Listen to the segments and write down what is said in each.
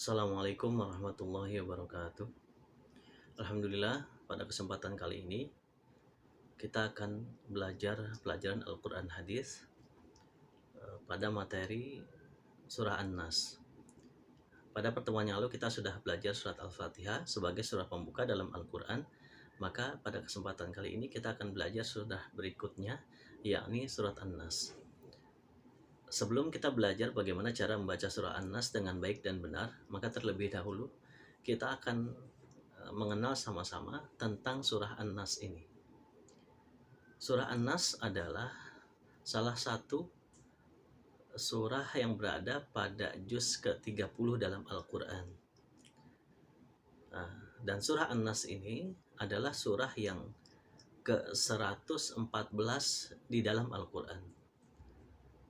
Assalamualaikum warahmatullahi wabarakatuh. Alhamdulillah, pada kesempatan kali ini kita akan belajar pelajaran Al-Quran Hadis pada materi Surah An-Nas. Pada pertemuan yang lalu kita sudah belajar surat Al-Fatihah sebagai surah pembuka dalam Al-Quran. Maka pada kesempatan kali ini kita akan belajar surah berikutnya, yakni surat An-Nas. Sebelum kita belajar bagaimana cara membaca surah An-Nas dengan baik dan benar, maka terlebih dahulu kita akan mengenal sama-sama tentang surah An-Nas ini. Surah An-Nas adalah salah satu surah yang berada pada juz ke-30 dalam Al-Quran. Dan surah An-Nas ini adalah surah yang ke-114 di dalam Al-Quran.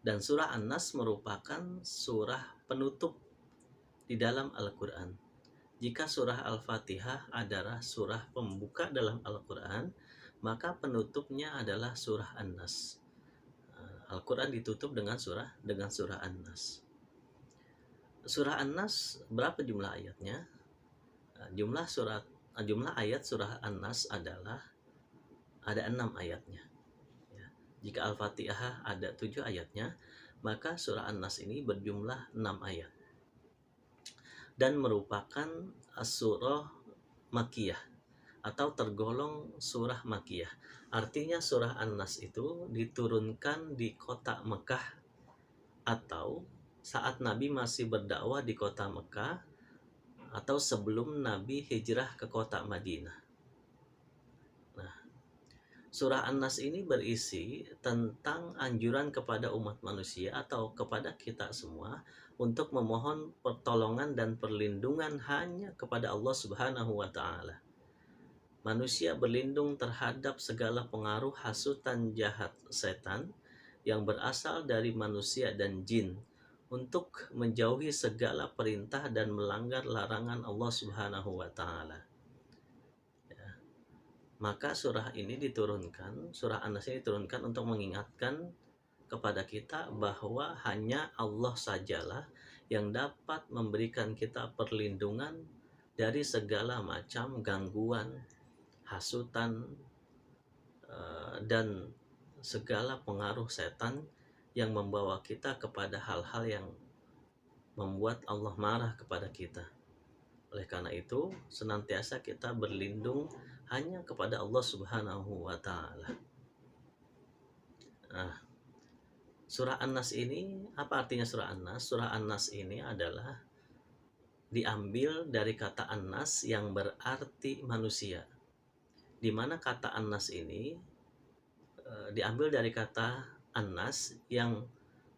Dan surah An-Nas merupakan surah penutup di dalam Al-Quran. Jika surah Al-Fatihah adalah surah pembuka dalam Al-Quran, maka penutupnya adalah surah An-Nas. Al-Quran ditutup dengan surah An-Nas. Surah An-Nas berapa jumlah ayatnya? Jumlah ayat surah An-Nas adalah ada 6 ayatnya. Jika Al-Fatihah ada 7 ayatnya, maka surah An-Nas ini berjumlah 6 ayat. Dan merupakan surah Makkiyah atau tergolong surah Makkiyah. Artinya surah An-Nas itu diturunkan di kota Mekah atau saat Nabi masih berdakwah di kota Mekah atau sebelum Nabi hijrah ke kota Madinah. Surah An-Nas ini berisi tentang anjuran kepada umat manusia atau kepada kita semua untuk memohon pertolongan dan perlindungan hanya kepada Allah Subhanahu wa Ta'ala. Manusia berlindung terhadap segala pengaruh hasutan jahat setan yang berasal dari manusia dan jin untuk menjauhi segala perintah dan melanggar larangan Allah Subhanahu wa Ta'ala. Maka surah ini diturunkan, surah An-Nas ini diturunkan untuk mengingatkan kepada kita bahwa hanya Allah sajalah yang dapat memberikan kita perlindungan dari segala macam gangguan, hasutan, dan segala pengaruh setan yang membawa kita kepada hal-hal yang membuat Allah marah kepada kita. Oleh karena itu, senantiasa kita berlindung hanya kepada Allah Subhanahu wa Ta'ala. Surah An-Nas ini, apa artinya surah An-Nas? Surah An-Nas ini adalah diambil dari kata An-Nas yang berarti manusia. Di mana kata An-Nas ini diambil dari kata An-Nas yang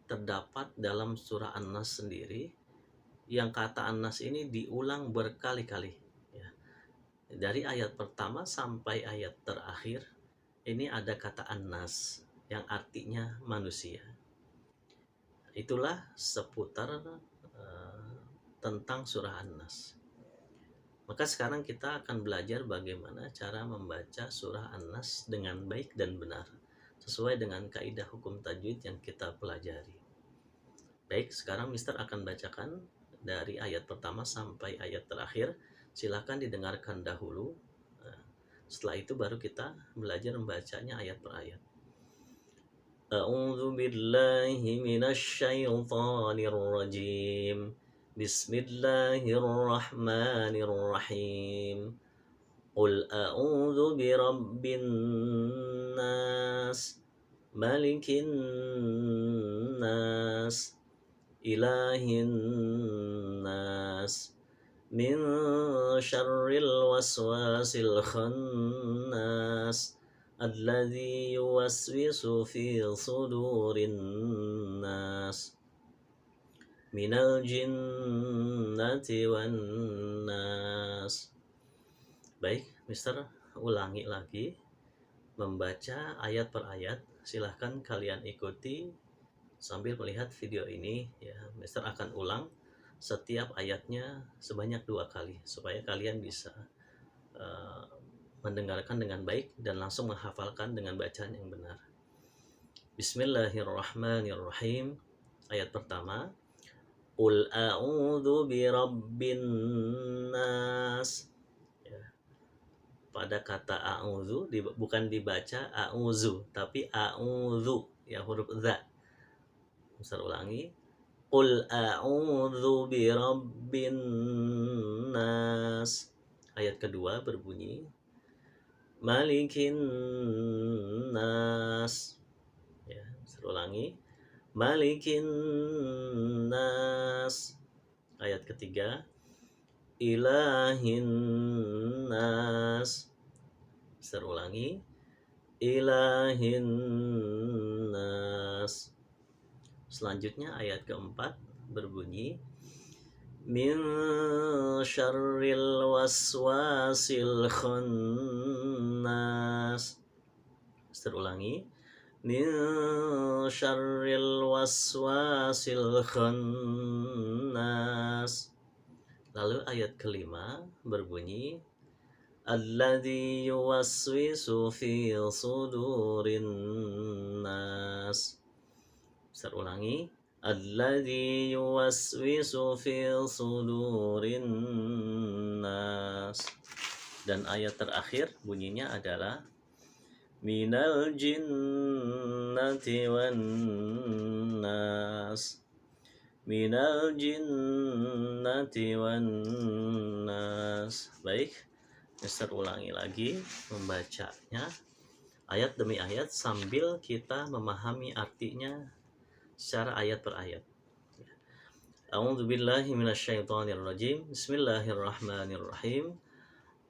terdapat dalam surah An-Nas sendiri, yang kata An-Nas ini diulang berkali-kali. Dari ayat pertama sampai ayat terakhir ini ada kata An-Nas yang artinya manusia. Itulah seputar tentang surah An-Nas. Maka sekarang kita akan belajar bagaimana cara membaca surah An-Nas dengan baik dan benar sesuai dengan kaidah hukum tajwid yang kita pelajari. Baik, sekarang Mister akan bacakan dari ayat pertama sampai ayat terakhir. Silakan didengarkan dahulu. Setelah itu baru kita belajar membacanya ayat per ayat. A'udzu billahi minasyaitonir rajim. Bismillahirrahmanirrahim. Qul a'udzu birabbin nas, malikin nas, ilahin nas, min syarril waswasil khannas, alladzi yuwaswisu fi sudurin nas, minal jinnati wan nas. Baik, Mister ulangi lagi membaca ayat per ayat. Silahkan kalian ikuti sambil melihat video ini ya. Mister akan ulang setiap ayatnya sebanyak 2 kali supaya kalian bisa mendengarkan dengan baik dan langsung menghafalkan dengan bacaan yang benar. Bismillahirrahmanirrahim. Ayat pertama, Qul a'udzu birabbin nas. Ya, pada kata a'udzu bukan dibaca a'udzu tapi a'udzu ya, huruf za. Saya ulangi. Qul a'udzu birabbin nas. Ayat kedua berbunyi Malikin nas. Ya, saya ulangi. Malikin nas. Ayat ketiga Ilahin nas. Saya ulangi. Ilahin nas. Selanjutnya ayat keempat berbunyi Min syarril waswasil khannas. Terulangi. Min syarril waswasil khannas. Lalu ayat kelima berbunyi Alladzi yuwaswisu fi sudurin nas. Terulangi. Alladzi yuwaswisu fi sudurin nas. Dan ayat terakhir bunyinya adalah Minal jinnati wan nas. Minal jinnati wan nas. Baik, Mister ulangi lagi membacanya ayat demi ayat sambil kita memahami artinya secara ayat per ayat. A'udzu billahi minasyaitonir rajim. Bismillahirrahmanirrahim.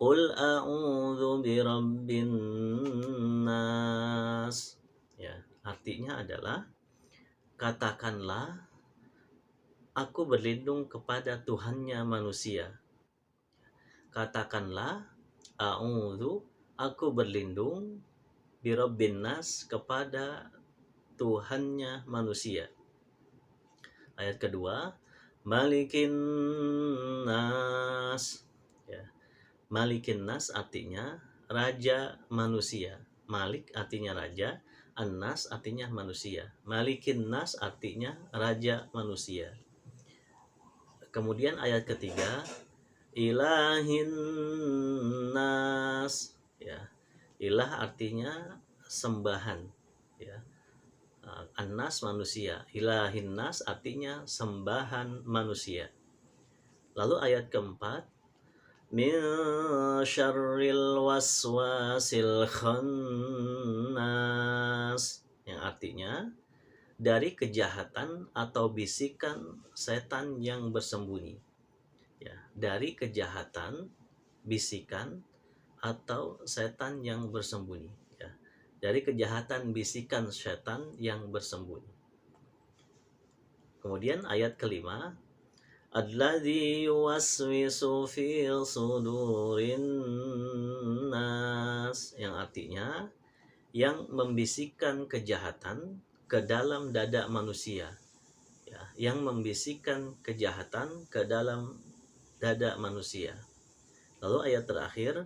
Qul a'udzu birabbin nas. Ya, artinya adalah katakanlah aku berlindung kepada Tuhannya manusia. Katakanlah a'udzu, aku berlindung birabbin nas, kepada Tuhannya manusia. Ayat kedua, Malikin nas. Ya. Malikin nas artinya raja manusia. Malik artinya raja, an-nas artinya manusia. Malikin nas artinya raja manusia. Kemudian ayat ketiga, Ilahin nas. Ya. Ilah artinya sembahan. Ya. An-nas manusia, ilahin nas artinya sembahan manusia. Lalu ayat keempat, Min syarril waswasil khannas, yang artinya dari kejahatan atau bisikan setan yang bersembunyi. Ya, dari kejahatan, bisikan atau setan yang bersembunyi. Dari kejahatan bisikan setan yang bersembunyi. Kemudian ayat kelima, Alladzi yuwaswisu fi sudurin nas, yang artinya yang membisikkan kejahatan ke dalam dada manusia. Ya, yang membisikkan kejahatan ke dalam dada manusia. Lalu ayat terakhir,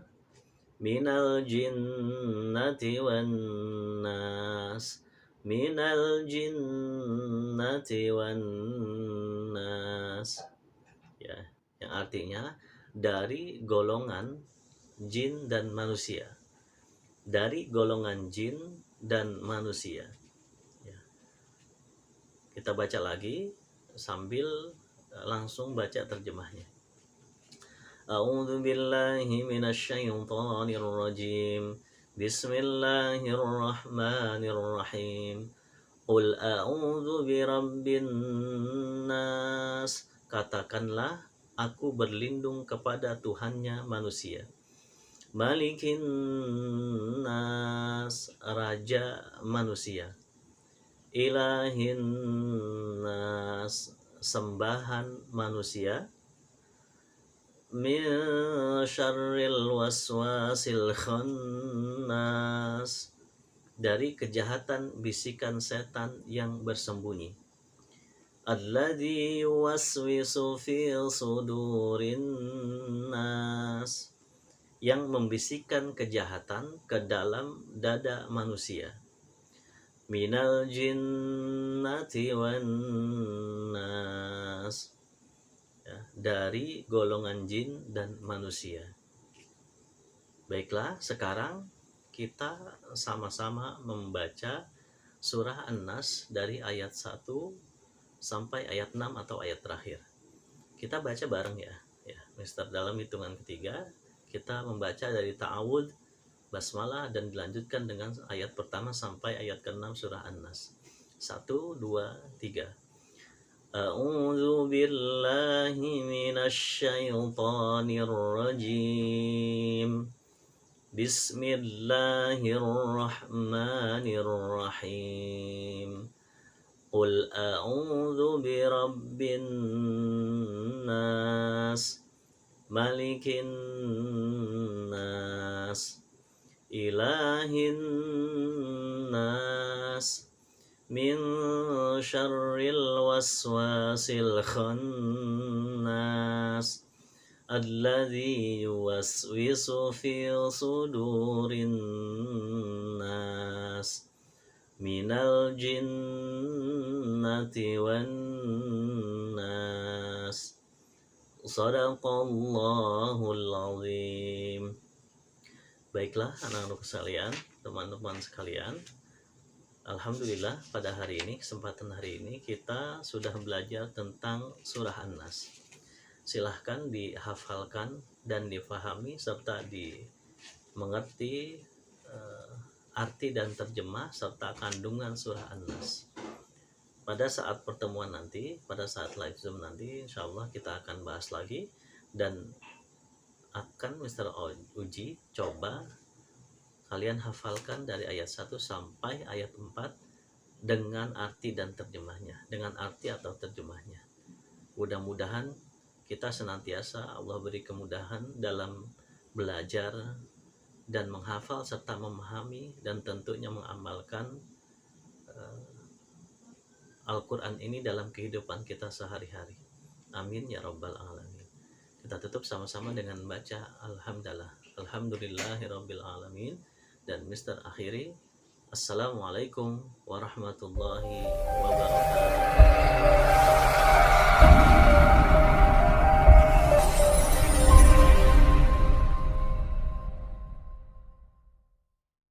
Minal jinnati wan nas. Minal jinnati wan nas. Ya, yang artinya dari golongan jin dan manusia. Dari golongan jin dan manusia. Ya. Kita baca lagi sambil langsung baca terjemahnya. A'udzu billahi minasyaitonir rajim. Bismillahirrahmanirrahim. Qul a'udzu birabbin nas. Katakanlah aku berlindung kepada Tuhannya manusia. Malikin nas, raja manusia. Ilahin nas, sembahan manusia. Min syarril waswasil khannas, dari kejahatan bisikan setan yang bersembunyi. Alladzi yuwaswisu fi sudurin nas, yang membisikkan kejahatan ke dalam dada manusia. Minal jinnati wan nas, nas, ya, dari golongan jin dan manusia. Baiklah, sekarang kita sama-sama membaca surah An-Nas dari ayat 1 sampai ayat 6 atau ayat terakhir. Kita baca bareng ya. Ya, Mister, dalam hitungan ketiga kita membaca dari ta'awud, basmalah, dan dilanjutkan dengan ayat pertama sampai ayat ke-6 surah An-Nas. 1, 2, 3. A'udzu billahi minasy syaithanir rajim. Bismillahirrahmanirrahim. Qul a'udzu birabbin nas, malikin nas, ilahin nas, min syarril waswasil khannas, alladzi yuwaswisu fi sudurin nas, minal jinnati wan nas. Shadaqallahul azim. Baiklah anak-anak sekalian, teman-teman sekalian, alhamdulillah pada hari ini, kesempatan hari ini kita sudah belajar tentang surah An-Nas. Silahkan dihafalkan dan difahami serta dimengerti arti dan terjemah serta kandungan surah An-Nas. Pada saat pertemuan nanti, pada saat live Zoom nanti, insya Allah kita akan bahas lagi dan akan Mr. Uji coba kalian hafalkan dari ayat 1 sampai ayat 4 dengan arti dan terjemahnya, dengan arti atau terjemahnya. Mudah-mudahan kita senantiasa Allah beri kemudahan dalam belajar dan menghafal serta memahami dan tentunya mengamalkan Al-Quran ini dalam kehidupan kita sehari-hari. Amin ya rabbal alamin. Kita tutup sama-sama dengan baca Alhamdulillahirabbil alamin, dan Mister akhiri Assalamualaikum warahmatullahi wabarakatuh.